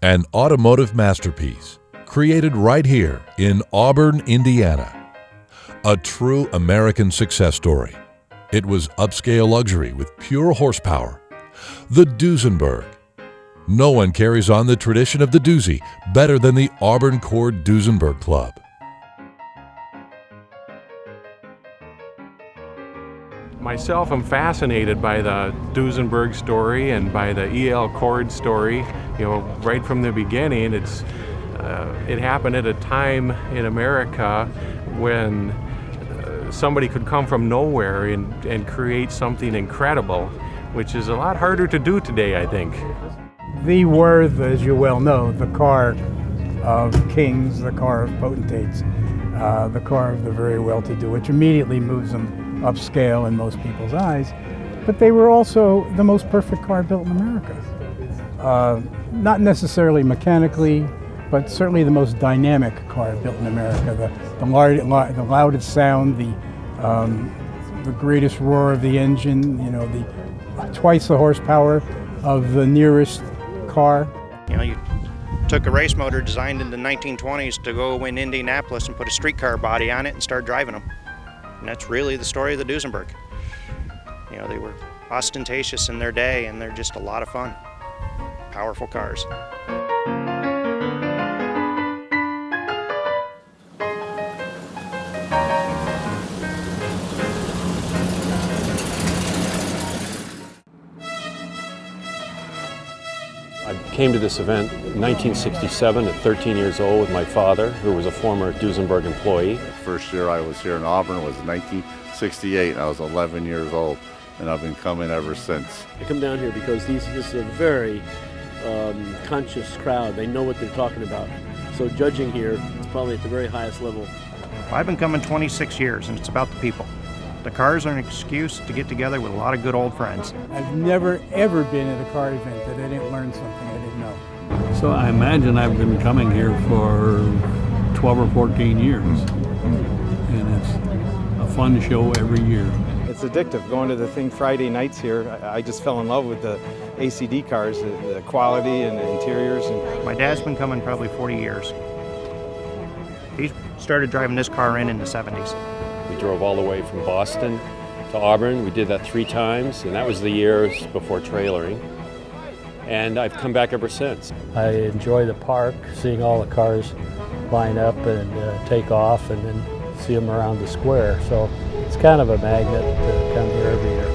An automotive masterpiece created right here in Auburn, Indiana. A true American success story. It was upscale luxury with pure horsepower. The Duesenberg. No one carries on the tradition of the doozy better than the Auburn Cord Duesenberg Club. Myself, I'm fascinated by the Duesenberg story and by the E.L. Cord story. You know, right from the beginning, it happened at a time in America when somebody could come from nowhere and create something incredible, which is a lot harder to do today, I think. The Worth, as you well know, the car of kings, the car of potentates, the car of the very well-to-do, which immediately moves them upscale in most people's eyes. But they were also the most perfect car built in America. Not necessarily mechanically, but certainly the most dynamic car built in America. The loudest sound, the greatest roar of the engine, you know, twice the horsepower of the nearest car. You know, you took a race motor designed in the 1920s to go in Indianapolis and put a streetcar body on it and start driving them. And that's really the story of the Duesenberg. You know, they were ostentatious in their day, and they're just a lot of fun. Powerful cars. I came to this event in 1967 at 13 years old with my father, who was a former Duesenberg employee. First year I was here in Auburn was 1968. I was 11 years old, and I've been coming ever since. I come down here because this is a very conscious crowd. They know what they're talking about. So judging here is probably at the very highest level. I've been coming 26 years, and it's about the people. The cars are an excuse to get together with a lot of good old friends. I've never, ever been at a car event that I didn't learn something I didn't know. So I imagine I've been coming here for 12 or 14 years. And it's a fun show every year. It's addictive going to the thing Friday nights here. I just fell in love with the ACD cars, the quality and the interiors. And My dad's been coming probably 40 years. He started driving this car in the 70s. We drove all the way from Boston to Auburn. We did that 3 times, and that was the years before trailering. And I've come back ever since. I enjoy the park, seeing all the cars line up and take off, and then see them around the square. So it's kind of a magnet to come here every year.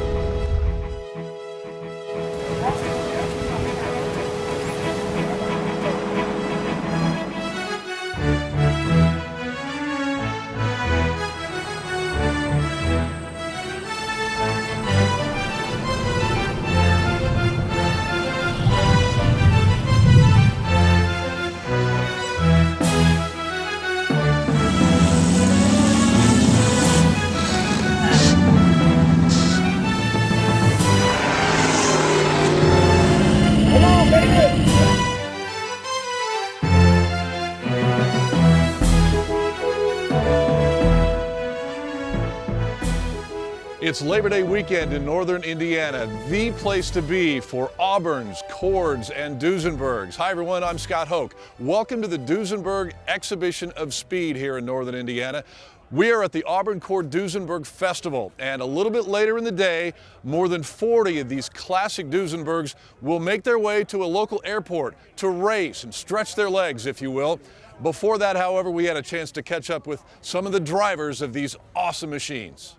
It's Labor Day weekend in northern Indiana, the place to be for Auburns, Cords, and Duesenbergs. Hi everyone, I'm Scott Hoke. Welcome to the Duesenberg Exhibition of Speed here in northern Indiana. We are at the Auburn Cord Duesenberg Festival, and a little bit later in the day, more than 40 of these classic Duesenbergs will make their way to a local airport to race and stretch their legs, if you will. Before that, however, we had a chance to catch up with some of the drivers of these awesome machines.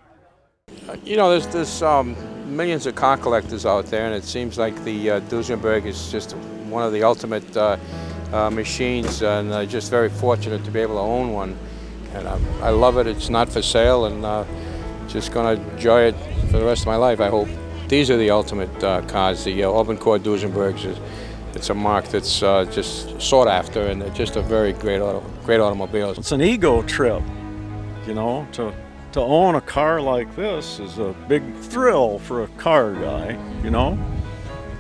You know, there's millions of car collectors out there, and it seems like the Duesenberg is just one of the ultimate machines, and I'm just very fortunate to be able to own one. And I love it. It's not for sale, and just going to enjoy it for the rest of my life, I hope. These are the ultimate cars, the Auburn Cord Duesenbergs. It's a mark that's just sought after, and they're just a very great automobile. It's an ego trip, you know, to own a car like this is a big thrill for a car guy, you know.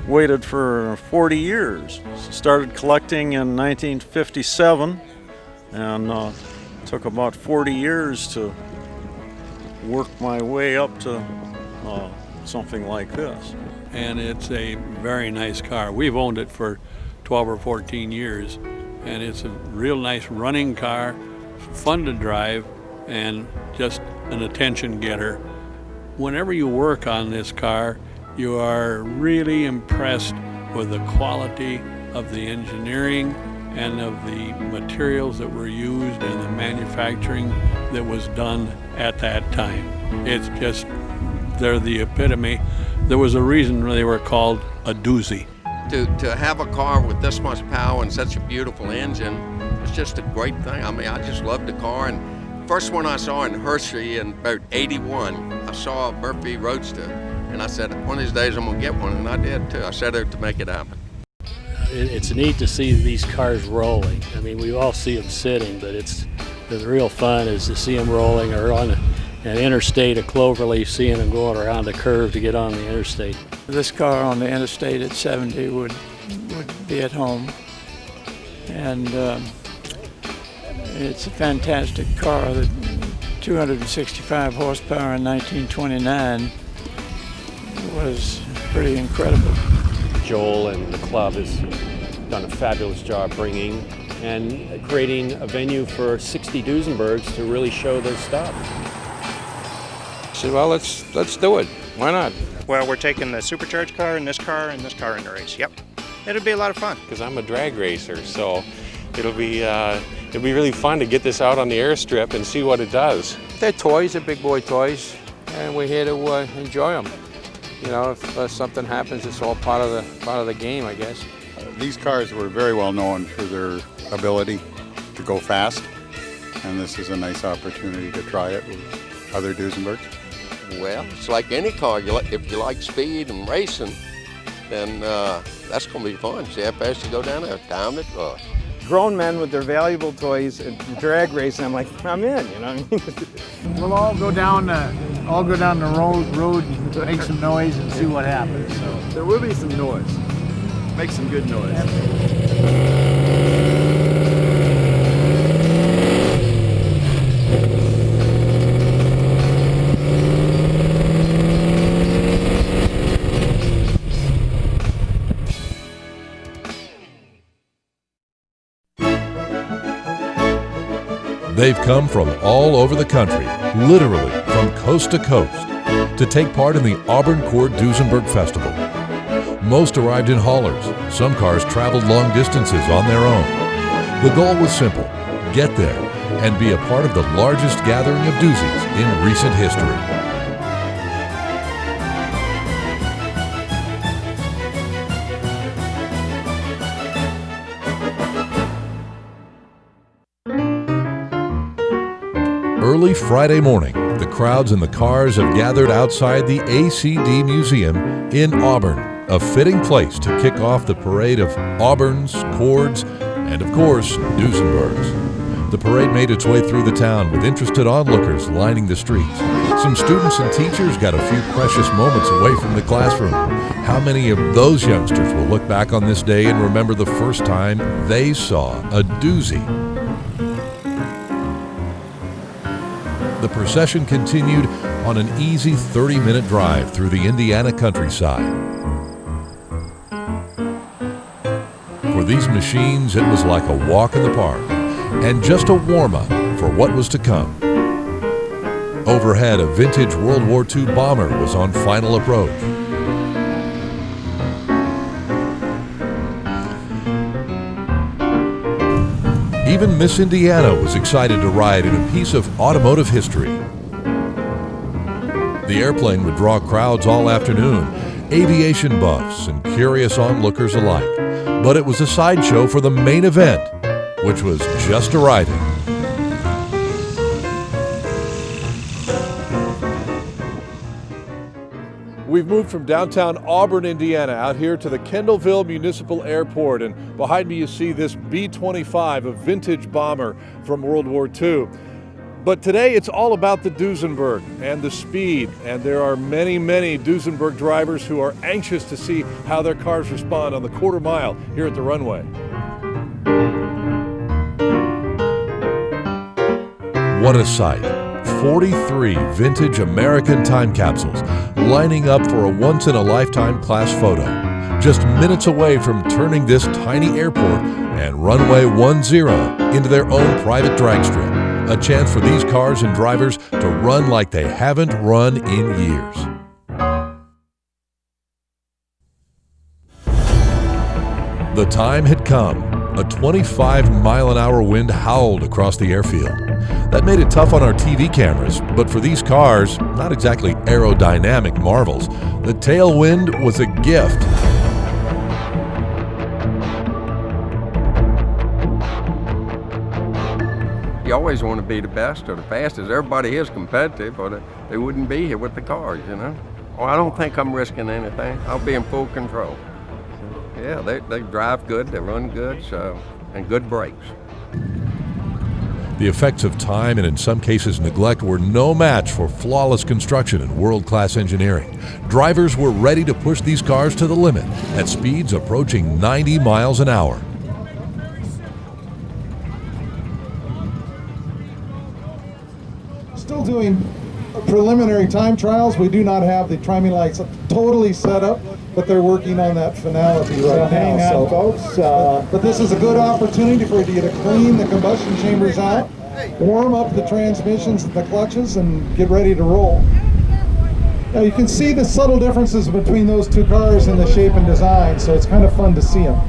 Waited for 40 years. Started collecting in 1957 and took about 40 years to work my way up to something like this. And it's a very nice car. We've owned it for 12 or 14 years, and it's a real nice running car, fun to drive, and just an attention getter. Whenever you work on this car, you are really impressed with the quality of the engineering and of the materials that were used and the manufacturing that was done at that time. It's just, they're the epitome. There was a reason they were called a doozy. To have a car with this much power and such a beautiful engine, it's just a great thing. I mean, I just love the car. And first one I saw in Hershey in about 81, I saw a Murphy Roadster. And I said, one of these days I'm gonna get one, and I did too. I set out to make it happen. It's neat to see these cars rolling. I mean, we all see them sitting, but the real fun is to see them rolling, or on an interstate at Cloverleaf, seeing them going around a curve to get on the interstate. This car on the interstate at 70 would be at home, and it's a fantastic car. The 265 horsepower in 1929 was pretty incredible. Joel and the club has done a fabulous job bringing and creating a venue for 60 Duesenbergs to really show their stuff. So, well, let's do it. Why not? Well, we're taking the supercharged car and this car in the race. Yep, it'll be a lot of fun. Because I'm a drag racer, so it'll be really fun to get this out on the airstrip and see what it does. They're toys, they're big boy toys, and we're here to enjoy them. You know, if something happens, it's all part of the game, I guess. These cars were very well known for their ability to go fast, and this is a nice opportunity to try it with other Duesenbergs. Well, it's like any car. If you like speed and racing, then that's going to be fun. See how fast you go down there, time it. Grown men with their valuable toys and drag racing, I'm like, I'm in, you know what I mean? We'll all go down the road and make some noise and see what happens. So. There will be some noise. Make some good noise. They've come from all over the country, literally from coast to coast, to take part in the Auburn Cord Duesenberg Festival. Most arrived in haulers. Some cars traveled long distances on their own. The goal was simple: get there and be a part of the largest gathering of doozies in recent history. Early Friday morning, the crowds and the cars have gathered outside the ACD Museum in Auburn, a fitting place to kick off the parade of Auburns, Cords, and of course, Duesenbergs. The parade made its way through the town with interested onlookers lining the streets. Some students and teachers got a few precious moments away from the classroom. How many of those youngsters will look back on this day and remember the first time they saw a doozy? The procession continued on an easy 30-minute drive through the Indiana countryside. For these machines, it was like a walk in the park and just a warm-up for what was to come. Overhead, a vintage World War II bomber was on final approach. Even Miss Indiana was excited to ride in a piece of automotive history. The airplane would draw crowds all afternoon, aviation buffs and curious onlookers alike. But it was a sideshow for the main event, which was just arriving. We've moved from downtown Auburn, Indiana, out here to the Kendallville Municipal Airport, and behind me you see this B-25, a vintage bomber from World War II. But today it's all about the Duesenberg and the speed, and there are many, many Duesenberg drivers who are anxious to see how their cars respond on the quarter mile here at the runway. What a sight. 43 vintage American time capsules lining up for a once-in-a-lifetime class photo. just minutes away from turning this tiny airport and runway 10 into their own private drag strip. A chance for these cars and drivers to run like they haven't run in years. The time had come. A 25-mile-an-hour wind howled across the airfield. That made it tough on our TV cameras, but for these cars, not exactly aerodynamic marvels, the tailwind was a gift. You always want to be the best or the fastest. Everybody is competitive, or they wouldn't be here with the cars, you know. Well, I don't think I'm risking anything. I'll be in full control. Yeah, they drive good, they run good, and good brakes. The effects of time and in some cases neglect were no match for flawless construction and world-class engineering. Drivers were ready to push these cars to the limit at speeds approaching 90 miles an hour. Still doing preliminary time trials. We do not have the timing lights totally set up, but they're working on that finality right now. Hang on, folks. But this is a good opportunity for you to clean the combustion chambers out, warm up the transmissions and the clutches, and get ready to roll. Now you can see the subtle differences between those two cars in the shape and design, so it's kind of fun to see them.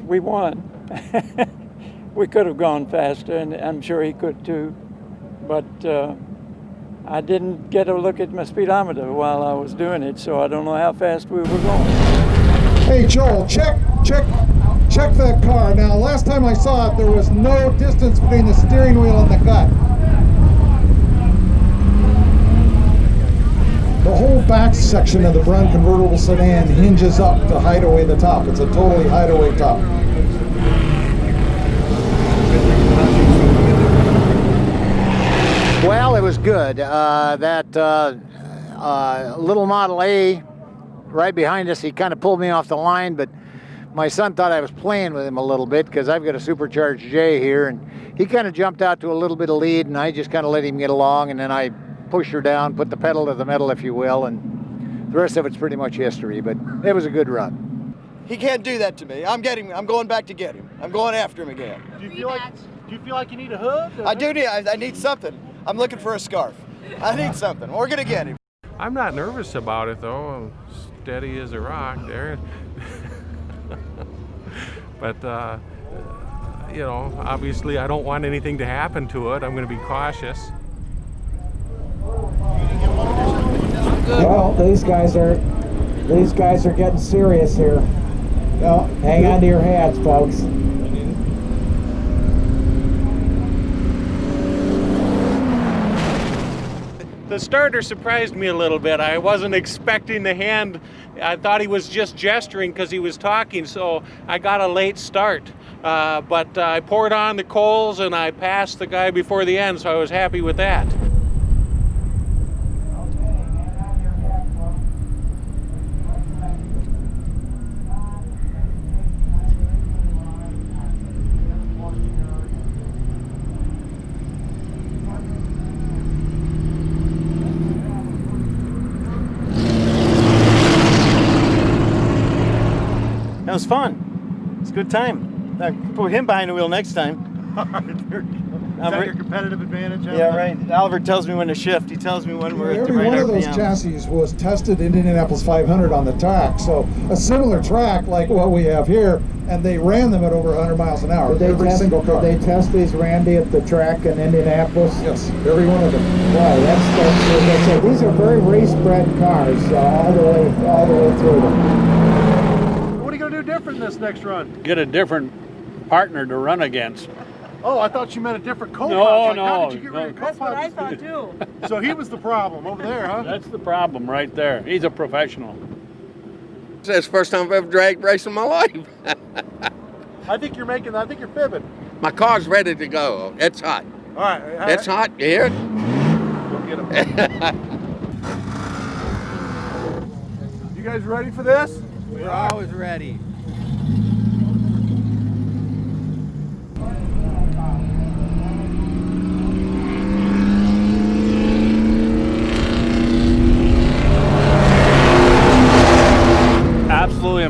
We won. We could have gone faster, and I'm sure he could too. But I didn't get a look at my speedometer while I was doing it, so I don't know how fast we were going. Hey Joel, check that car. Now last time I saw it, there was no distance between the steering wheel and the gut. The whole back section of the Brun convertible sedan hinges up to hide away the top. It's a totally hideaway top. Well, it was good. That little Model A right behind us, he kind of pulled me off the line, but my son thought I was playing with him a little bit because I've got a supercharged J here, and he kind of jumped out to a little bit of lead, and I just kind of let him get along, and then I pushed her down, put the pedal to the metal, if you will, and the rest of it's pretty much history, but it was a good run. He can't do that to me. I'm going back to get him. I'm going after him again. Do you feel like you need a hood? I do need. I need something. I'm looking for a scarf. I need something. We're gonna get him. I'm not nervous about it though. I'm steady as a rock there. But you know, obviously I don't want anything to happen to it. I'm going to be cautious. Well, these guys are getting serious here. Well, hang on to your hats, folks. The starter surprised me a little bit. I wasn't expecting the hand. I thought he was just gesturing because he was talking, so I got a late start. But I poured on the coals and I passed the guy before the end, so I was happy with that. That was fun. It's a good time. Put him behind the wheel next time. Is that your competitive advantage? Yeah, right. Oliver tells me when to shift. He tells me when we're at the right RPM. Every one of those chassis was tested in Indianapolis 500 on the track, so a similar track like what we have here, and they ran them at over 100 miles an hour, every single car. Did they test these, Randy, at the track in Indianapolis? Yes, every one of them. Wow, that's these are very race-bred cars all the way through them. What are you going to do different this next run? Get a different partner to run against. Oh, I thought you meant a different co-pilot. How did you get rid of co-pilot? That's what I thought too. So he was the problem over there, huh? That's the problem right there. He's a professional. That's the first time I've ever dragged race in my life. I think you're fibbing. My car's ready to go. It's hot. All right. It's hot. You hear it? Go get him. You guys ready for this? We're always ready.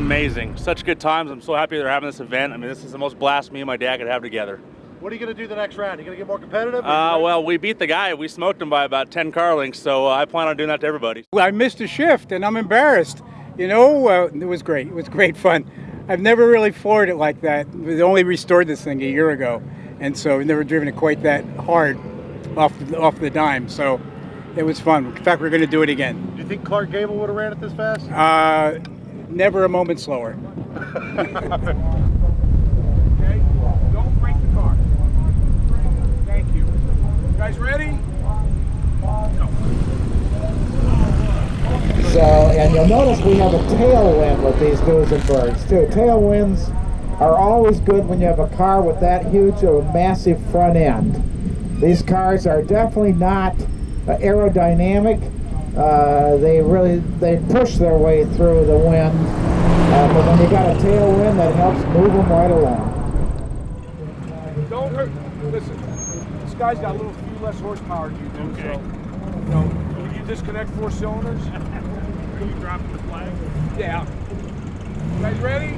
amazing. Such good times. I'm so happy they're having this event. I mean, this is the most blast me and my dad could have together. What are you going to do the next round? Are you going to get more competitive? Well, we beat the guy. We smoked him by about 10 car lengths, so I plan on doing that to everybody. Well, I missed a shift, and I'm embarrassed. You know, it was great. It was great fun. I've never really floored it like that. We only restored this thing a year ago, and so I've never driven it quite that hard off the dime. So it was fun. In fact, we're going to do it again. Do you think Clark Gable would have ran it this fast? Never a moment slower. Okay, don't break the car. Thank you. You guys ready? So, and you'll notice we have a tailwind with these Duesenbergs too. Tailwinds are always good when you have a car with that huge of a massive front end. These cars are definitely not aerodynamic. They push their way through the wind, but when you got a tailwind, that helps move them right along. Don't hurt. Listen, this guy's got a few less horsepower than you do, okay. So, you know, can you disconnect 4 cylinders? Are you dropping the flag? Yeah. You guys ready?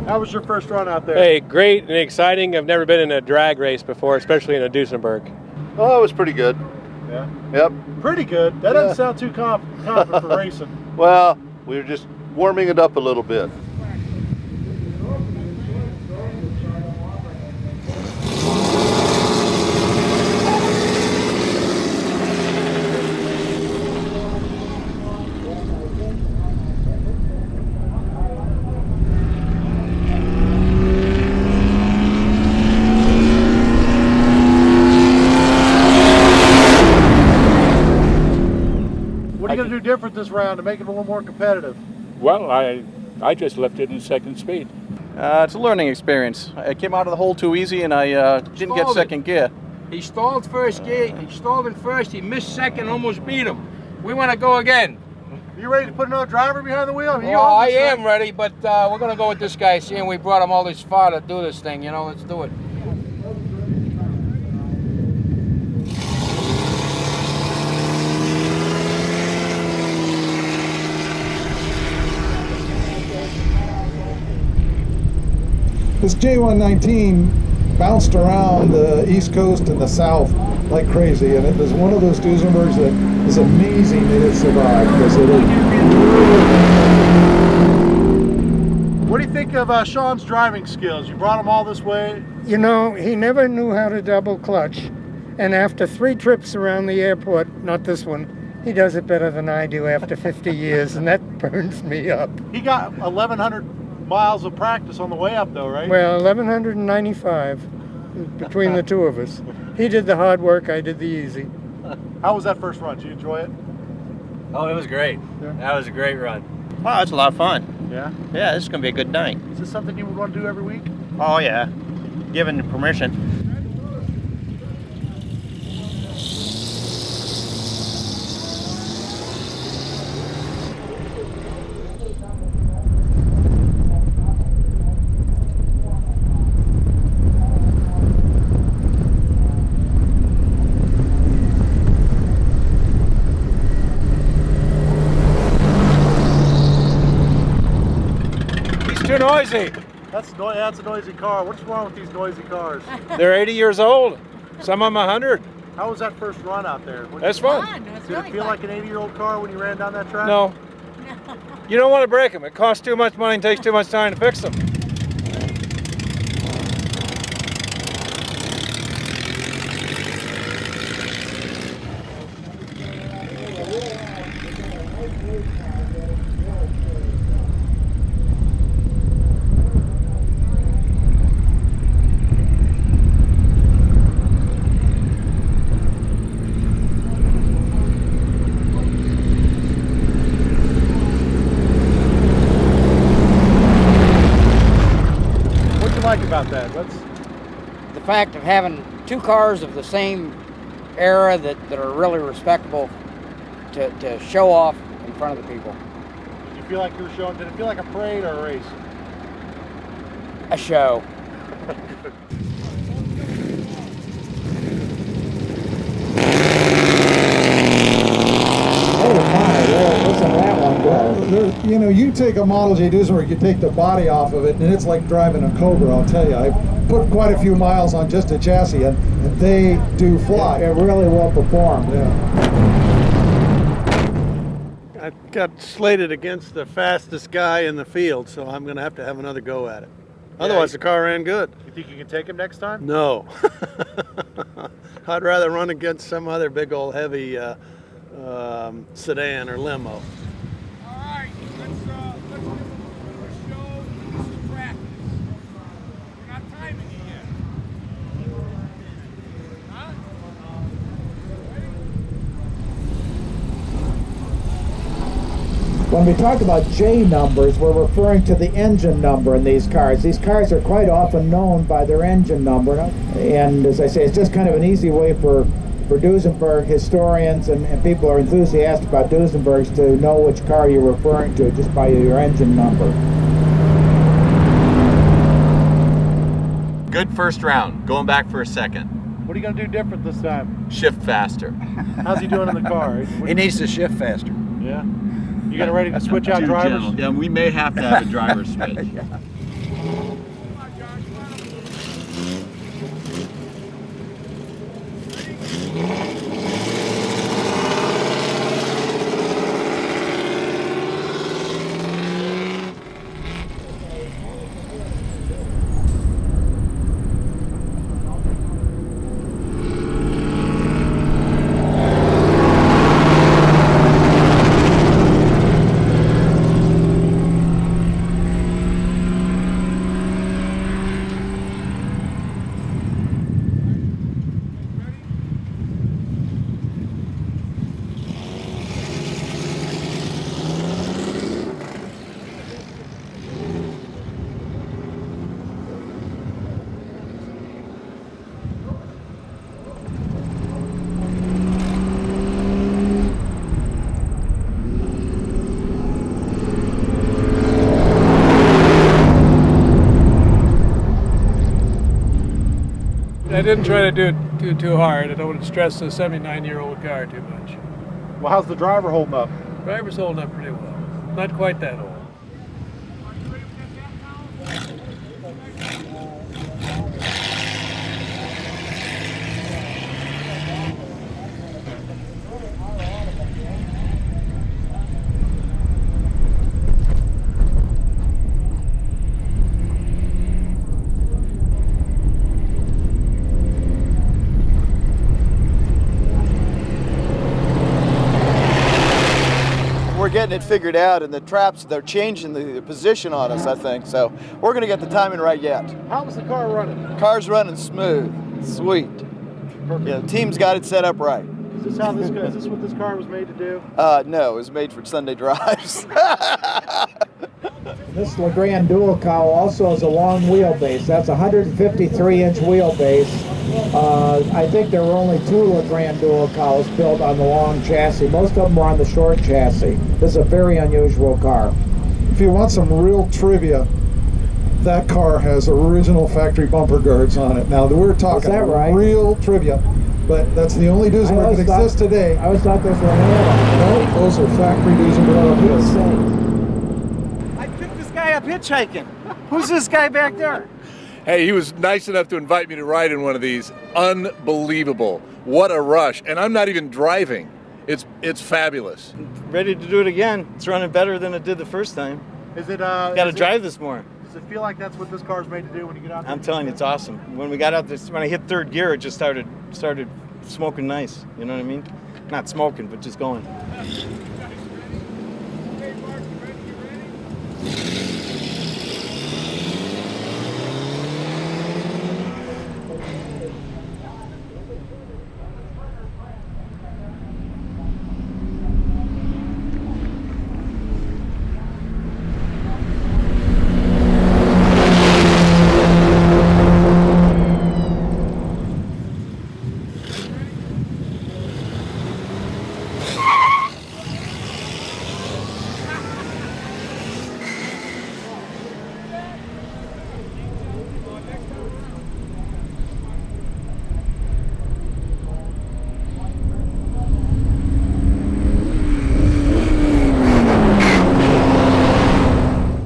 How was your first run out there? Hey, great and exciting. I've never been in a drag race before, especially in a Duesenberg. Oh, it was pretty good. Yeah? Yep. Pretty good? That doesn't sound too confident for racing. Well, we were just warming it up a little bit. What are you going to do different this round to make it a little more competitive? Well, I just left it in second speed. It's a learning experience. I came out of the hole too easy and I didn't get second gear. He stalled first gear, he stalled in first, he missed second, almost beat him. We want to go again. You ready to put another driver behind the wheel? Well, I am ready, but we're going to go with this guy, seeing we brought him all this far to do this thing, you know, let's do it. This J119 bounced around the East Coast and the South like crazy, and it was one of those Duesenbergs that is amazing that it survived, because it What do you think of Sean's driving skills? You brought him all this way. You know, he never knew how to double clutch, and after 3 trips around the airport, not this one, he does it better than I do after 50 years, and that burns me up. He got 1,100 miles of practice on the way up though, right? Well, 1,195 between the two of us. He did the hard work, I did the easy. How was that first run? Did you enjoy it? Oh, it was great. Yeah. That was a great run. Wow, it's a lot of fun. Yeah? Yeah, this is going to be a good night. Is this something you would want to do every week? Oh, yeah. Given permission. noisy. That's a noisy car. What's wrong with these noisy cars? They're 80 years old. Some of them 100. How was that first run out there? That's fun. Did it feel like an 80-year-old car when you ran down that track? No. You don't want to break them. It costs too much money and takes too much time to fix them. About that, the fact of having two cars of the same era that are really respectable to show off in front of the people. Did you feel like you were showing? Did it feel like a parade or a race? A show. You know, you take a Model J Duesenberg, you take the body off of it, and it's like driving a Cobra, I'll tell you. I put quite a few miles on just a chassis, and they do fly. It really will perform. Yeah. I got slated against the fastest guy in the field, so I'm going to have another go at it. Otherwise, the car ran good. You think you can take him next time? No. I'd rather run against some other big old heavy sedan or limo. When we talk about J numbers, we're referring to the engine number in these cars. These cars are quite often known by their engine number. And as I say, it's just kind of an easy way for Duesenberg historians and people who are enthusiastic about Duesenbergs to know which car you're referring to just by your engine number. Good first round. Going back for a second. What are you going to do different this time? Shift faster. How's he doing in the car? He needs to shift faster. Yeah? You getting ready to switch out drivers? Gentle. Yeah, we may have to have a driver switch. I didn't try to do it too hard. I don't want to stress the 79-year-old car too much. Well, how's the driver holding up? Driver's holding up pretty well. Not quite that old. We're getting it figured out, and the traps, they're changing the position on us, I think. So we're going to get the timing right yet. How was the car running? Car's running smooth. Sweet. Perfect. Yeah, the team's got it set up right. Is this what this car was made to do? No, it was made for Sunday drives. This Legrand dual cowl also has a long wheelbase. That's a 153-inch wheelbase. I think there were only 2 Legrand dual cowls built on the long chassis. Most of them were on the short chassis. This is a very unusual car. If you want some real trivia, that car has original factory bumper guards on it. Now, we're talking real trivia, but that's the only Duesenberg that exists today. I always thought those were real. No, those are factory Duesenberg bumper guards. I picked this guy up here. hitchhiking. Who's this guy back there? Hey, he was nice enough to invite me to ride in one of these. Unbelievable. What a rush. And I'm not even driving. It's fabulous. Ready to do it again. It's running better than it did the first time. Is it? Got to drive this more. Does it feel like that's what this car's made to do when you get out there? I'm telling you, it's awesome. When we got out this, when I hit third gear, it just started smoking nice. You know what I mean? Not smoking, but just going.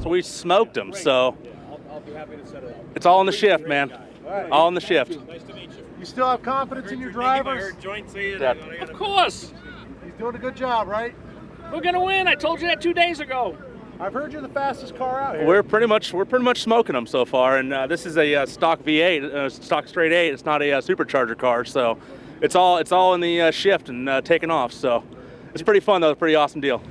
We smoked them, so it's all in the shift, man. All in the shift. Nice to meet you. You still have confidence in your drivers? Of course. He's doing a good job, right? We're gonna win. I told you that 2 days ago. I've heard you're the fastest car out here. We're pretty much smoking them so far, and this is a stock V8, stock straight 8. It's not a supercharger car, so it's all in the shift and taking off. So it's pretty fun though. Pretty awesome deal.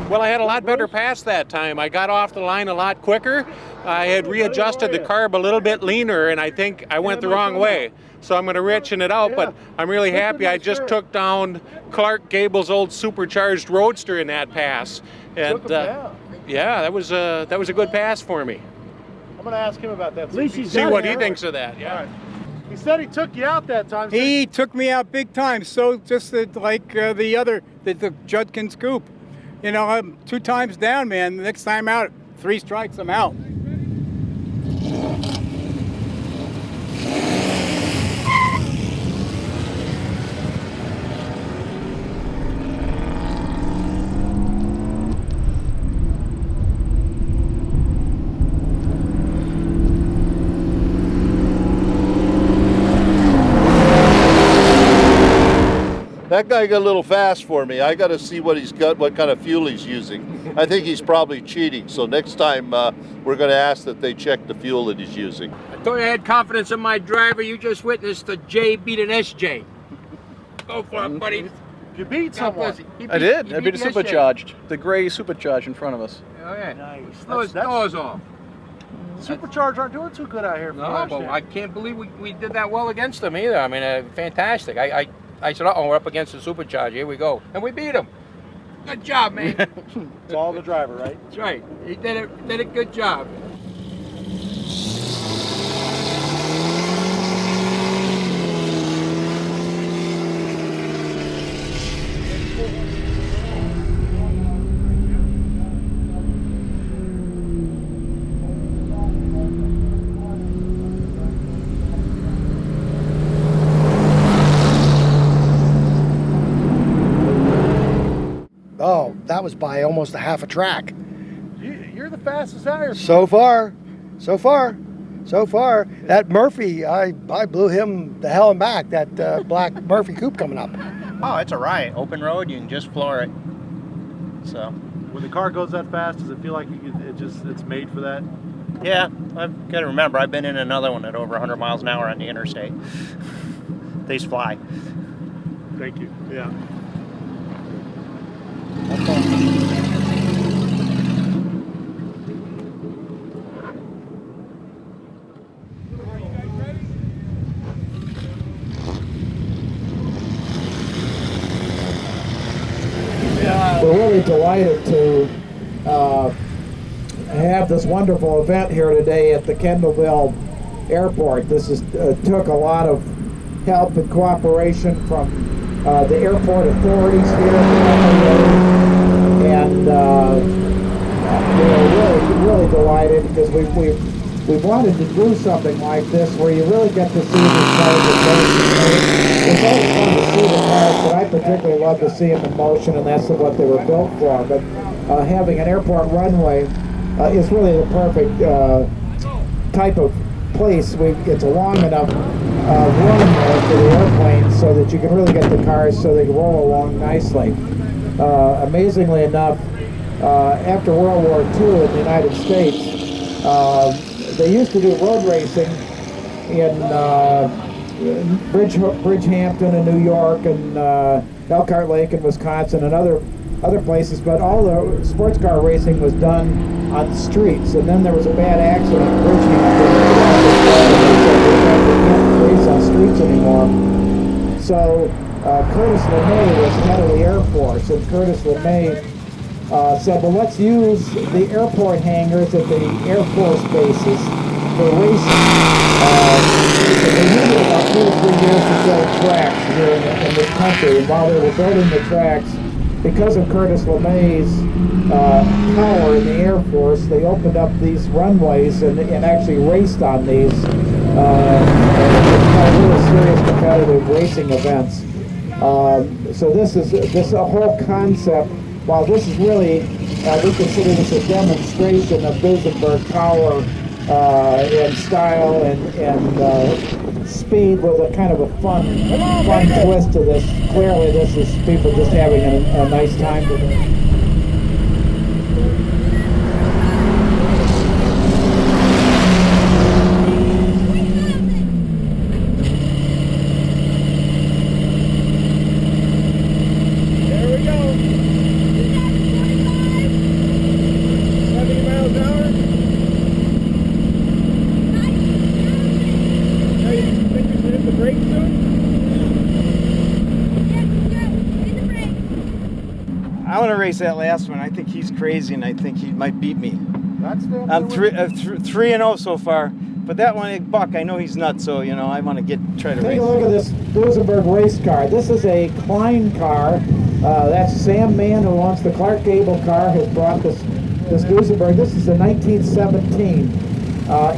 Well, I had a lot better pass that time. I got off the line a lot quicker. I had readjusted the carb a little bit leaner, and I think I went the wrong way. So I'm going to richen it out, but I'm really happy. I just took down Clark Gable's old supercharged Roadster in that pass. And yeah, that was a good pass for me. I'm going to ask him about that. See what he thinks of that. Yeah. Right. He said he took you out that time. He took me out big time. So just like the Judkins Coupe. You know, I'm 2 times down, man. The next time out, 3 strikes, I'm out. That guy got a little fast for me. I got to see what he's got, what kind of fuel he's using. I think he's probably cheating. So next time we're going to ask that they check the fuel that he's using. I told you I had confidence in my driver. You just witnessed the J beat an SJ. Go for it, buddy. You beat someone. I did. I beat a supercharged. The gray supercharged in front of us. Oh, yeah. Nice. Those doors off. Supercharged aren't doing too good out here. No, but I can't believe we did that well against them either. I mean, fantastic. I said, uh-oh, we're up against the supercharger. Here we go. And we beat him. Good job, man. It's all the driver, right? That's right. He did a good job. Oh, that was by almost a half a track. You're the fastest out here. So far. That Murphy, I blew him the hell and back, that black Murphy coupe coming up. Oh, it's all right. Open road, you can just floor it. So. When the car goes that fast, does it feel like it's made for that? Yeah, I've got to remember, I've been in another one at over 100 miles an hour on the interstate. These fly. Thank you. Yeah. We're really delighted to have this wonderful event here today at the Kendallville Airport. This took a lot of help and cooperation from the airport authorities here at the FAA, and we're really delighted because we wanted to do something like this where you really get to see these cars in motion. It's always fun to see the cars, but I particularly love to see them in motion, and that's what they were built for. But having an airport runway is really the perfect type of place. It's a long enough run for the airplanes so that you can really get the cars so they can roll along nicely. Amazingly enough, after World War II in the United States, they used to do road racing in Bridgehampton in New York and Elkhart Lake in Wisconsin and other places, but all the sports car racing was done on the streets. And then there was a bad accident in Bridgehampton. They can't race on streets anymore. So Curtis LeMay was head of the Air Force, and Curtis LeMay said, well, let's use the airport hangars at the Air Force bases for racing. They needed about 2 or 3 years to build tracks here in this country. And while they were building the tracks, because of Curtis LeMay's power in the Air Force, they opened up these runways and actually raced on these really serious competitive racing events. So this whole concept, while this is really, we consider this a demonstration of Duesenberg power and style and speed with a kind of a fun twist to this. Clearly this is people just having a nice time today. I want to race that last one. I think he's crazy, and I think he might beat me. That's the I'm 3-0 so far, but that one, Buck, I know he's nuts, so you know I want to try to race. Take a look at this Duesenberg race car. This is a Klein car. That's Sam Mann, who owns the Clark Gable car, has brought this Duesenberg. This is a 1917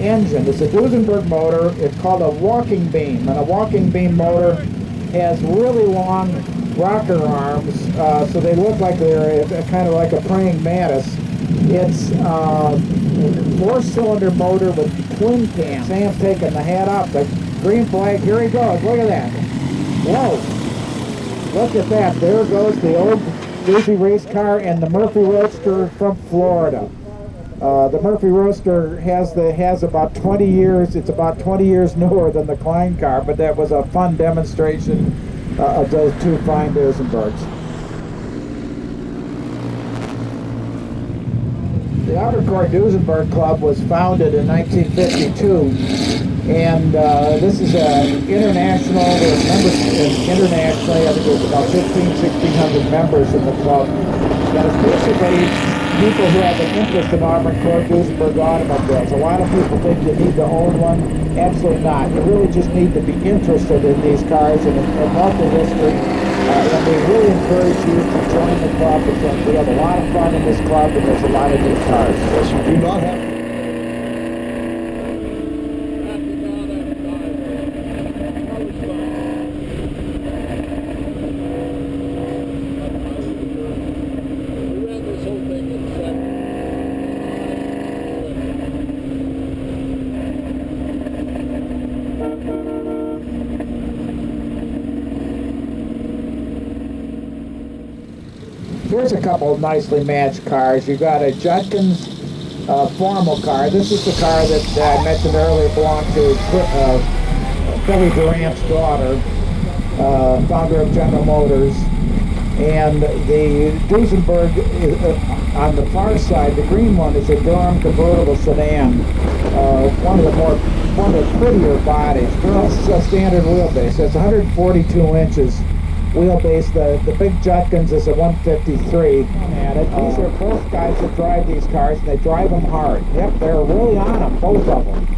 engine. It's a Duesenberg motor. It's called a walking beam, and a walking beam motor has really long rocker arms, so they look like they're kind of like a praying mantis. It's a 4-cylinder motor with twin cams. Sam's taking the hat off. The green flag, here he goes. Look at that. Whoa. Look at that. There goes the old Jersey race car and the Murphy Roadster from Florida. The Murphy Roadster has about 20 years. It's about 20 years newer than the Klein car, but that was a fun demonstration of those two fine Duesenbergs. The Auburn Cord Duesenberg Club was founded in 1952, and this is an international, there's members internationally, I think there's about 1,600 members in the club. And it's basically people who have an interest in Auburn Cord Duesenberg automobiles. A lot of people think you need to own one. Absolutely not. You really just need to be interested in these cars and love the history. And we really encourage you to join the club because we have a lot of fun in this club and there's a lot of new cars. Yes, you do not have. Here's a couple of nicely matched cars. You've got a Jenkins formal car. This is the car that I mentioned earlier belonged to Billy Durant's daughter, founder of General Motors. And the Duesenberg on the far side, the green one, is a Durham convertible sedan. One of the prettier bodies. This is a standard wheelbase. It's 142 inches. Wheelbase. The big Jenkins is a 153, and these are both guys that drive these cars, and they drive them hard. Yep, they're really on them, both of them.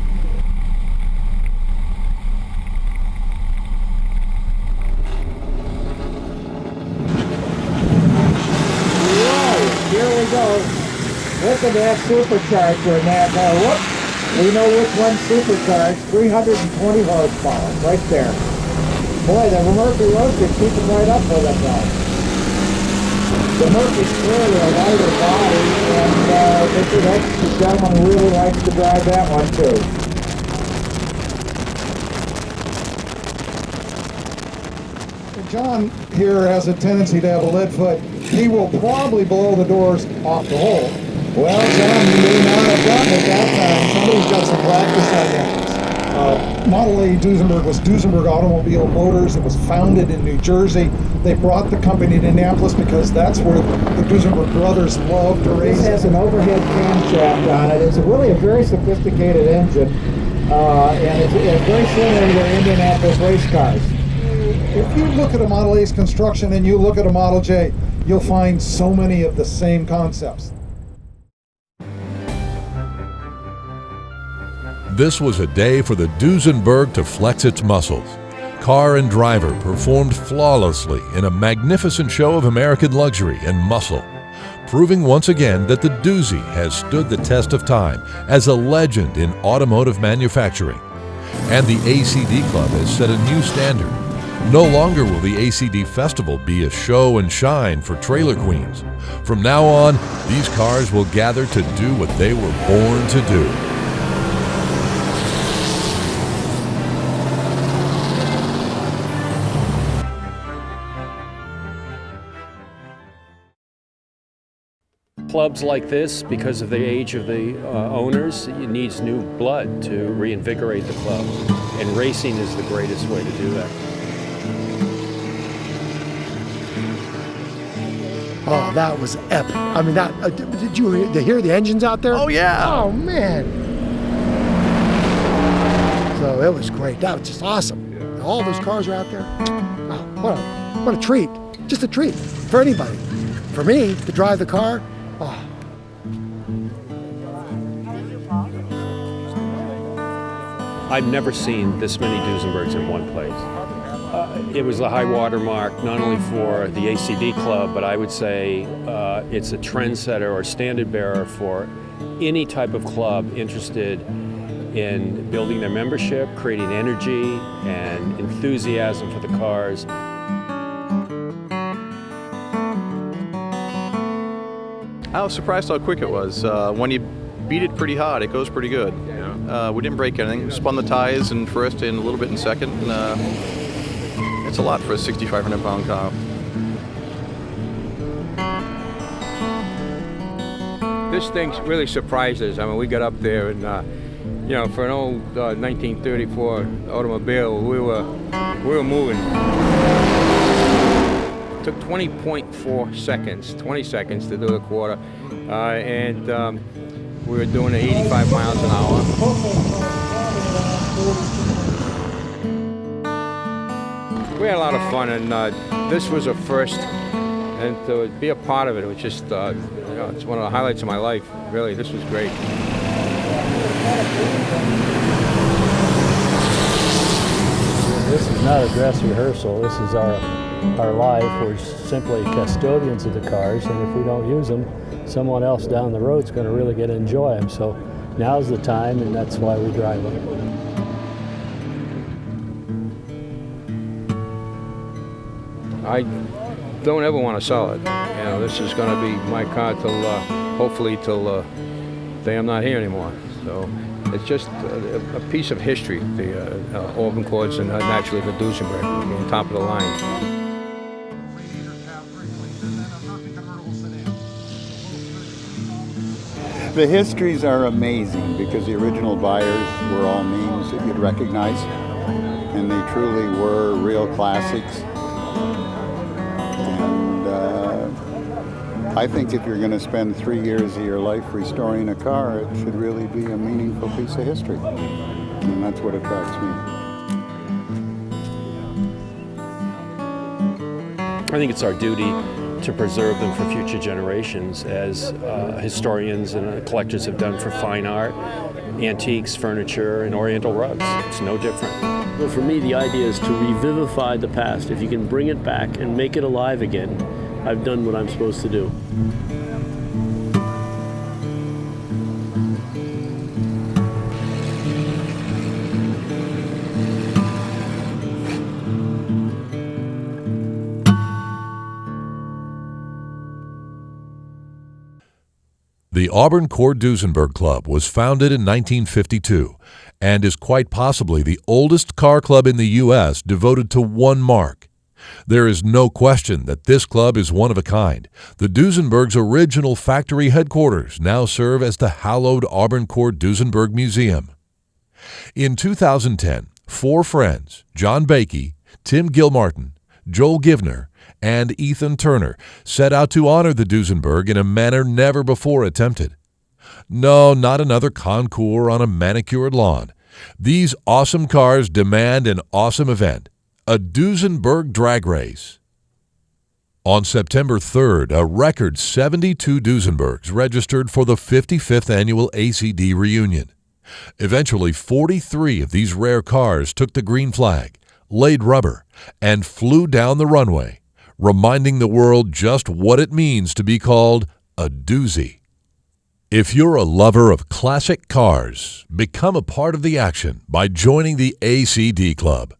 that supercharger in that car. Whoop! We know which one's supercharged. 320 horsepower, right there. Boy, the Murphy Roadster keeping right up with it now. The Murphy's clearly a lighter body, and the gentleman really likes to drive that one too. John here has a tendency to have a lead foot. He will probably blow the doors off the hole. Well, John, you may not have gotten it that time. Somebody's got some practice on that. Model A Duesenberg was Duesenberg Automobile Motors. It was founded in New Jersey. They brought the company to Indianapolis because that's where the Duesenberg brothers loved to race. This has an overhead camshaft on it. It's really a very sophisticated engine, and it's very similar to their Indianapolis race cars. If you look at a Model A's construction and you look at a Model J, you'll find so many of the same concepts. This was a day for the Duesenberg to flex its muscles. Car and driver performed flawlessly in a magnificent show of American luxury and muscle, proving once again that the Doozy has stood the test of time as a legend in automotive manufacturing. And the ACD Club has set a new standard. No longer will the ACD Festival be a show and shine for trailer queens. From now on, these cars will gather to do what they were born to do. Clubs like this, because of the age of the owners, it needs new blood to reinvigorate the club. And racing is the greatest way to do that. Oh, that was epic. I mean, did you hear the engines out there? Oh, yeah. Oh, man. So it was great. That was just awesome. Yeah. All those cars are out there. Wow, what a treat. Just a treat for anybody. For me, to drive the car, oh. I've never seen this many Duesenbergs in one place. It was a high water mark, not only for the ACD Club, but I would say it's a trendsetter or standard bearer for any type of club interested in building their membership, creating energy and enthusiasm for the cars. I was surprised how quick it was. When you beat it pretty hard, it goes pretty good. We didn't break anything. We spun the tires in first and a little bit in second. And, it's a lot for a 6,500-pound car. This thing really surprised us. I mean, we got up there and, you know, for an old 1934 automobile, we were moving. It took 20.4 seconds, 20 seconds to do the quarter, and we were doing it 85 miles an hour. We had a lot of fun, and this was a first, and to be a part of it, it was just, you know, it's one of the highlights of my life, really. This was great. This is not a dress rehearsal. This is our life. We're simply custodians of the cars, and if we don't use them, someone else down the road is going to really get to enjoy them. So now's the time, and that's why we drive them. I don't ever want to sell it. You know, this is going to be my car till, hopefully till the day I'm not here anymore. So it's just a piece of history, the Auburn Cords and naturally the Duesenberg being top of the line. The histories are amazing because the original buyers were all names that you'd recognize, and they truly were real classics. I think if you're going to spend 3 years of your life restoring a car, it should really be a meaningful piece of history. And that's what attracts me. I think it's our duty to preserve them for future generations, as historians and collectors have done for fine art, antiques, furniture, and oriental rugs. It's no different. Well, for me, the idea is to revivify the past. If you can bring it back and make it alive again, I've done what I'm supposed to do. The Auburn Cord Duesenberg Club was founded in 1952 and is quite possibly the oldest car club in the U.S. devoted to one mark. There is no question that this club is one of a kind. The Duesenbergs' original factory headquarters now serve as the hallowed Auburn Cord Duesenberg Museum. In 2010, 4 friends, John Bakey, Tim Gilmartin, Joel Givner, and Ethan Turner, set out to honor the Duesenberg in a manner never before attempted. No, not another concours on a manicured lawn. These awesome cars demand an awesome event, a Duesenberg drag race. On September 3rd, a record 72 Duesenbergs registered for the 55th annual ACD reunion. Eventually, 43 of these rare cars took the green flag, laid rubber, and flew down the runway, reminding the world just what it means to be called a doozy. If you're a lover of classic cars, become a part of the action by joining the ACD Club.